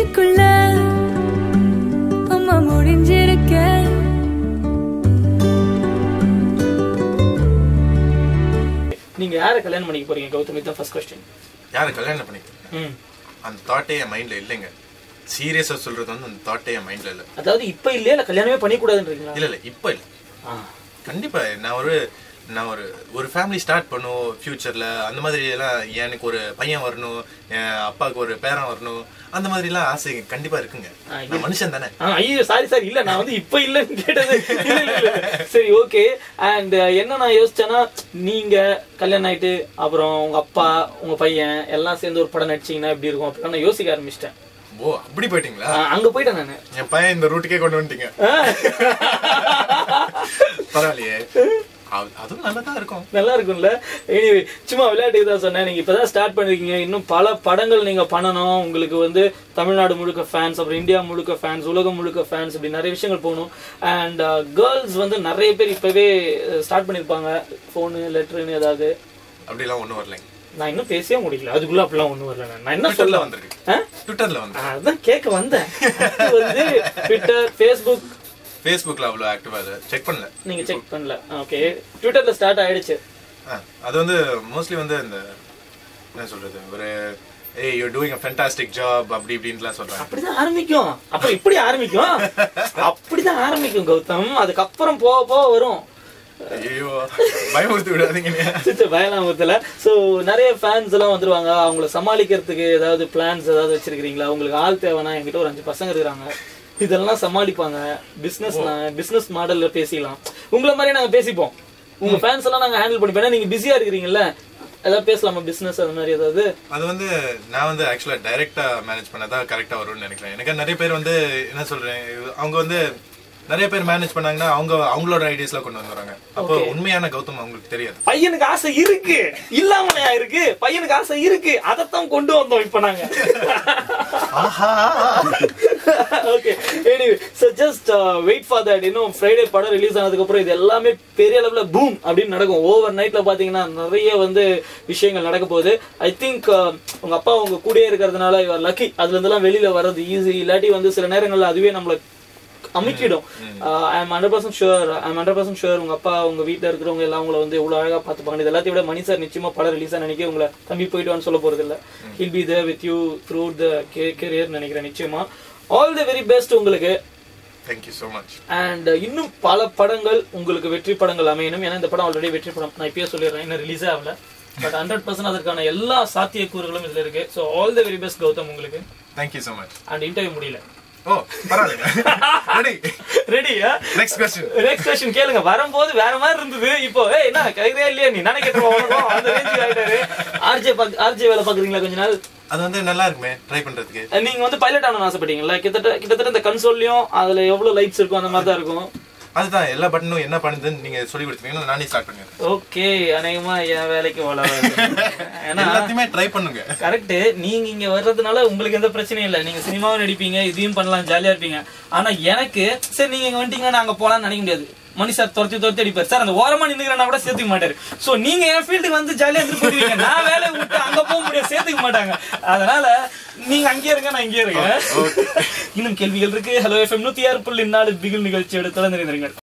நெஞ்சுக்குள்ள அம்மா முடிஞ்சிருக்க. நீங்க யாரை கல்யாணம் பண்ணிக்க போறீங்க கௌதம்? இதான் ஃபர்ஸ்ட் क्वेश्चन. யாரை கல்யாணம் பண்ணிக்க? அந்த தாட்டே என் மைண்ட்ல இல்லைங்க. சீரியஸா சொல்றது வந்து அந்த தாட்டே என் மைண்ட்ல இல்ல. அதாவது இப்ப இல்லையா இல்ல கல்யாணமே பண்ணி கூடாதுன்றீங்களா? இல்ல இப்ப இல்ல. கண்டிப்பா நான் ஒரு ஃபேமிலி ஸ்டார்ட் பண்ணும் ஃபியூச்சர்ல. அந்த மாதிரி எல்லாம் எனக்கு ஒரு பையன் வரணும், என் அப்பாவுக்கு ஒரு பேரன் வரணும், அந்த மாதிரி எல்லாம் ஆசை கண்டிப்பா இருக்குங்க. நான் மனுஷன் தானே. ஐயோ சாரி இல்ல, நான் வந்து இப்ப இல்லன்னு கேட்டது. சரி ஓகே. அண்ட் என்ன நான் யோசிச்சேன்னா, நீங்க கல்யாணம் ஆயிட்டு அப்புறம் உங்க அப்பா உங்க பையன் எல்லாம் சேர்ந்து ஒரு படம் நடிச்சீங்கன்னா எப்படி இருக்கும் அப்படின்னு நான் யோசிக்க ஆரம்பிச்சிட்டேன். ஓ அப்படி போயிட்டீங்களா? அங்க போயிட்டேன் நானு. என் பையன் இந்த ரூட்டுக்கே கொண்டு வந்துட்டீங்க. பரவாயில்லையே, அதுவும் நல்லதா இருக்கும். நல்லா இருக்கும்ல. எனிவே சும்மா விளையாட்டுக்கு தான் சொன்னேன். நீங்க இப்பதான் ஸ்டார்ட் பண்ணிருக்கீங்க, இன்னும் பல படங்கள் நீங்க பண்ணணும். உங்களுக்கு வந்து தமிழ்நாடு முழுக்க ஃபேன்ஸ், அப்புறம் இந்தியா முழுக்க ஃபேன்ஸ், உலகம் முழுக்க ஃபேன்ஸ், இப்படி நிறைய விஷயங்கள் போகணும். அண்ட் கேர்ள்ஸ் வந்து நிறைய பேர் இப்பவே ஸ்டார்ட் பண்ணிருப்பாங்க போனு லெட்டர்னு ஏதாவது. அப்படிலாம் ஒண்ணும் வரலைங்க. நான் இன்னும் பேசியே முடியல, அதுக்குள்ள அப்படிலாம் ஒண்ணும் வரல. நான் என்ன சொல்ல வந்திருக்கேன், ட்விட்டர்ல வந்து அதான் கேட்க வந்தேன். வந்து ட்விட்டர் ஃபேஸ்புக்ல அவ்வளவு ஆக்டிவா செக் பண்ணல. நீங்க செக் பண்ணல? ஓகே. ட்விட்டர்ல ஸ்டார்ட் ஆயிடுச்சு. அது வந்து மோஸ்ட்லி வந்து இந்த என்ன சொல்றது, ஒரு ஏய் you doing a fantastic job அப்படி இப்படின்னுலாம் சொல்றாங்க. அப்படிதான் ஆரம்பிக்கும். அப்ப இப்படி ஆரம்பிக்கும், அப்படிதான் ஆரம்பிக்கும் கௌதம். அதுக்கப்புறம் போக போக வரும். ஐயோ பயமுறுத்தி விடாதீங்க. பயலாம் ஊத்தல. சோ நிறைய ஃபேன்ஸ் எல்லாம் வந்துருவாங்க. அவங்கள சமாளிக்கிறதுக்கு ஏதாவது பிளான்ஸ் ஏதாவது வச்சிருக்கீங்களா? உங்களுக்கு ஆள் தேவைன்னா என்கிட்ட ஒரு 5 பசங்க இருக்காங்க, இதெல்லாம் சமாளிப்பாங்க. பிசினஸ் மாடல்ல பேசிக்கலாம். உங்களை மாதிரி நாங்க பேசிப்போம். உங்க ஃபேன்ஸ் எல்லாம் நாங்க ஹேண்டில் பண்ணிப்போம். நீங்க பிஸியா இருக்கிறீங்கல்ல, ஏதாவது பேசலாமா பிசினஸ் அது மாதிரி ஏதாவது? அது வந்து நான் வந்து ஆக்சுவலா டைரக்டா மேனேஜ் பண்ணதான் கரெக்டா வரும்னு நினைக்கிறேன். எனக்கு நிறைய பேர் வந்து என்ன சொல்றேன், அவங்க வந்து நிறைய பேர் மேனேஜ் பண்ணாங்கன்னா அவங்களோட ஐடியாஸ்ல கொண்டு வந்துறாங்க. அப்போ உண்மையான கௌதம் அவங்களுக்கு தெரியாது. பையனுக்கு ஆசை இருக்கு, இல்லாமலையா இருக்கு? பையனுக்கு ஆசை இருக்கு, அதத்தான் கொண்டு வந்தோம் இப்ப நாங்க. Okay. Anyway so just wait for that. இன்னும் ஃப்ரைடே படம் ரிலீஸ் ஆனதுக்கு அப்புறம் இது எல்லாமே பெரிய அளவுல பூம் அப்படின்னு நடக்கும். ஓவர் நைட்ல பாத்தீங்கன்னா நிறைய வந்து விஷயங்கள் நடக்க போகுது. ஐ திங்க் உங்க அப்பா உங்க கூடயே இருக்கிறதுனால யூ ஆர் லக்கி. அதுல இருந்தெல்லாம் வெளியில வர்றது ஈஸி. இல்லாட்டி வந்து சில நேரங்கள்ல அதுவே நம்மள அமைக்கிடும். ஐ எம் 100% ஷுர் உங்க அப்பா உங்க வீட்டுல இருக்கிறவங்க எல்லாம் உங்களை வந்து எவ்வளவு அழகா பாத்துப்பாங்க. இது எல்லாத்தையும் விட மணி சார் நிச்சயமா படம் ரிலீஸ் நினைக்க உங்களை தம்பி போயிட்டு வான்னு சொல்ல போறது இல்ல. Will be there with you through the career நினைக்கிறேன். நிச்சயமா ஆல் தி வெரி பெஸ்ட் உங்களுக்கு. Thank you so much. And இன்னும் பல படங்கள் உங்களுக்கு வெற்றி படங்கள் அமையணும். ஏன்னா இந்த படம் ஆல்ரெடி வெற்றி படம். நான் இப்பயே சொல்லிடுறேன், இன்னும் ரிலீஸே ஆகல. பட் 100% அதற்கான எல்லா சாத்தியக்கூறுகளும் இதுல இருக்கு. So all the very best Gautham உங்களுக்கு. Thank you so much. And interview முடியல. ஓ பரவாயில்லை. ரெடியா? நெக்ஸ்ட் क्वेश्चन கேளுங்க. வரும்போது வேற மாதிரி இருந்தது. இப்போ என்ன கைரே இல்லையா நீ நினைக்கிறோம் அந்த ரேஞ்சுக்கு ஆயிட்டாரு. ஆர்ஜே வேலை பாக்குறீங்களா கொஞ்ச நாள்? அது வந்து நல்லா இருக்குமே ட்ரை பண்றதுக்கு. நீங்க வந்து பைலட் ஆகணும்னு ஆசைப்பட்டீங்களா? கிட்டத்தட்ட இந்த கன்சோல்லையும் அதுல எவ்வளவு லைட்ஸ் இருக்கும் அந்த மாதிரி தான் இருக்கும். அதுதான் எல்லா பட்டனும் என்ன பண்ணுதுன்னு நீங்க சொல்லி கொடுத்தீங்கன்னா நானே ஸ்டார்ட் பண்ணுவேன். ஓகே. அநேகமா என் வேலைக்கு எல்லாத்தையுமே ட்ரை பண்ணுங்க. கரெக்ட். நீங்க இங்க வர்றதுனால உங்களுக்கு எந்த பிரச்சனையும் இல்ல. நீங்க சினிமாவும் நடிப்பீங்க, இதையும் பண்ணலாம், ஜாலியா இருப்பீங்க. ஆனா எனக்கு சரி நீங்க இங்க வந்துட்டீங்கன்னா நாங்க போலாம்னு நினைக்க முடியாது. மணி சார் துரத்தி அடிப்பார். சார் அந்த ஓரமா நின்னுக்கிறா கூட சேர்த்துக்க மாட்டாரு. சோ நீங்க என் ஃபீல்டுக்கு வந்து ஜாலியா இருந்து போடுவீங்க. நான் வேலையை விட்டு அங்க போக முடியாது, சேர்த்துக்க மாட்டாங்க. அதனால நீங்க அங்கே இருங்க, நான் இங்கே இருக்கேன். இன்னும் கேள்விகள் இருக்கு. ஹலோ FM 106.4 பிகில் நிகழ்ச்சியோட தொடர்ந்து இருங்க.